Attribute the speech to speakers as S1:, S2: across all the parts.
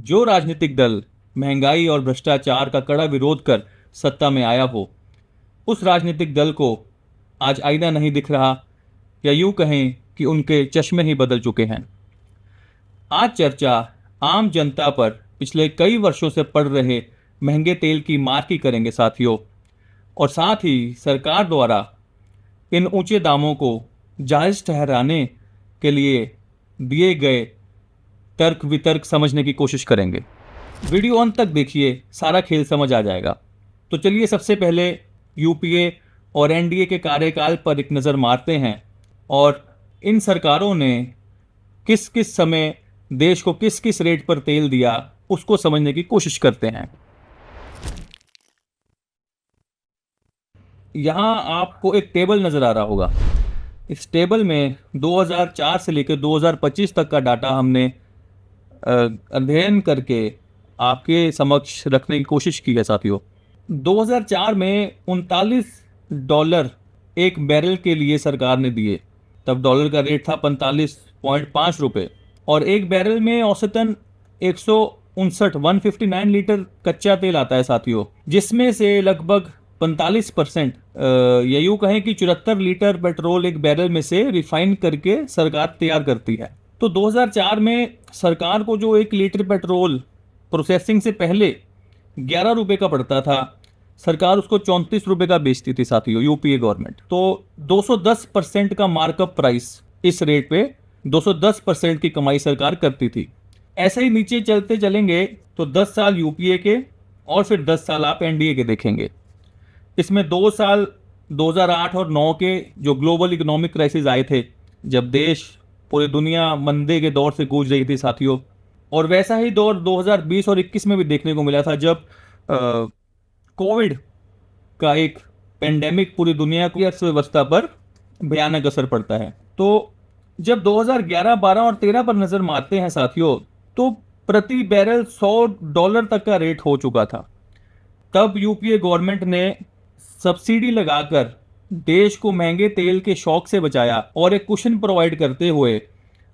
S1: जो राजनीतिक दल महंगाई और भ्रष्टाचार का कड़ा विरोध कर सत्ता में आया हो, उस राजनीतिक दल को आज आईना नहीं दिख रहा, या यूं कहें कि उनके चश्मे ही बदल चुके हैं। आज चर्चा आम जनता पर पिछले कई वर्षों से पड़ रहे महंगे तेल की मार की करेंगे साथियों, और साथ ही सरकार द्वारा इन ऊंचे दामों को जायज़ ठहराने के लिए दिए गए तर्क वितर्क समझने की कोशिश करेंगे। वीडियो अंत तक देखिए, सारा खेल समझ आ जाएगा। तो चलिए सबसे पहले यूपीए और एनडीए के कार्यकाल पर एक नज़र मारते हैं और इन सरकारों ने किस किस समय देश को किस किस रेट पर तेल दिया उसको समझने की कोशिश करते हैं। यहाँ आपको एक टेबल नज़र आ रहा होगा। इस टेबल में 2004 से लेकर 2025 तक का डाटा हमने अध्ययन करके आपके समक्ष रखने की कोशिश की है साथियों। 2004 में $39 एक बैरल के लिए सरकार ने दिए। तब डॉलर का रेट था 45.5 रुपये और एक बैरल में औसतन 159 लीटर कच्चा तेल आता है साथियों, जिसमें से लगभग 45% या यूँ कहें कि 74 लीटर पेट्रोल एक बैरल में से रिफाइन करके सरकार तैयार करती है। तो 2004 में सरकार को जो 1 लीटर पेट्रोल प्रोसेसिंग से पहले 11 रुपये का पड़ता था, सरकार उसको 34 रुपये का बेचती थी साथियों, यूपीए गवर्नमेंट। तो 210% का मार्कअप प्राइस इस रेट पे 210% की कमाई सरकार करती थी। ऐसे ही नीचे चलते चलेंगे तो 10 साल यूपीए के और फिर 10 साल आप एनडीए के देखेंगे। इसमें 2 साल 2008 और 9 के जो ग्लोबल इकोनॉमिक क्राइसिस आए थे, जब देश पूरी दुनिया मंदे के दौर से गूंज रही थी साथियों, और वैसा ही दौर 2020 और 21 में भी देखने को मिला था, जब कोविड का एक पेंडेमिक पूरी दुनिया की अर्थव्यवस्था पर भयानक असर पड़ता है। तो जब 2011, 12 और 13 पर नज़र मारते हैं साथियों, तो प्रति बैरल $100 तक का रेट हो चुका था। तब यूपीए गवर्नमेंट ने सब्सिडी लगाकर देश को महंगे तेल के शौक से बचाया और एक कुशन प्रोवाइड करते हुए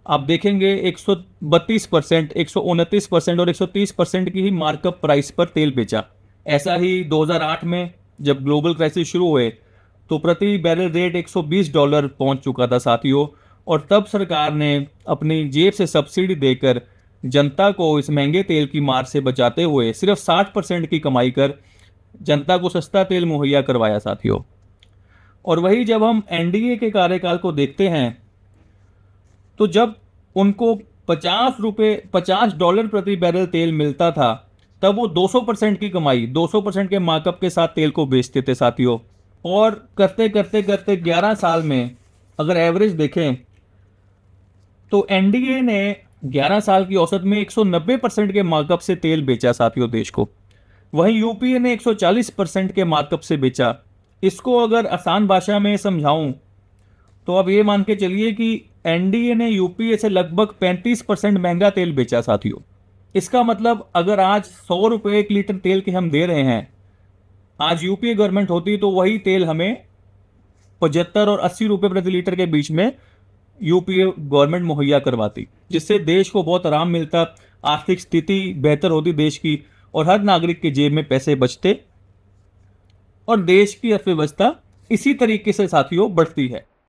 S1: आप देखेंगे 132%, 129% और 130% की ही मार्कअप प्राइस पर तेल बेचा। ऐसा ही 2008 में जब ग्लोबल क्राइसिस शुरू हुए तो प्रति बैरल रेट $120 पहुंच चुका था साथियों, और तब सरकार ने अपनी जेब से सब्सिडी देकर जनता को इस महंगे तेल की मार से बचाते हुए सिर्फ 60% की कमाई कर जनता को सस्ता तेल मुहैया करवाया साथियों। और वही जब हम एनडीए के कार्यकाल को देखते हैं तो जब उनको $50 प्रति बैरल तेल मिलता था, तब वो 200% की कमाई, 200% के मार्कअप के साथ तेल को बेचते थे साथियों। और करते करते करते 11 साल में अगर एवरेज देखें तो एनडीए ने 11 साल की औसत में 190% के मार्कअप से तेल बेचा साथियों देश को। वहीं यूपीए ने 140% के मार्कअप से बेचा। इसको अगर आसान भाषा में समझाऊं तो अब ये मान के चलिए कि एनडीए ने यूपीए से लगभग 35% महंगा तेल बेचा साथियों। इसका मतलब अगर आज 100 रुपये 1 लीटर तेल के हम दे रहे हैं, आज यूपीए गवर्नमेंट होती तो वही तेल हमें 75 और 80 रुपये प्रति लीटर के बीच में यूपीए गवर्नमेंट मुहैया करवाती, जिससे देश को बहुत आराम मिलता, आर्थिक स्थिति बेहतर होती देश की, और हर नागरिक के जेब में पैसे बचते और देश की अर्थव्यवस्था इसी तरीके से साथियों बढ़ती है।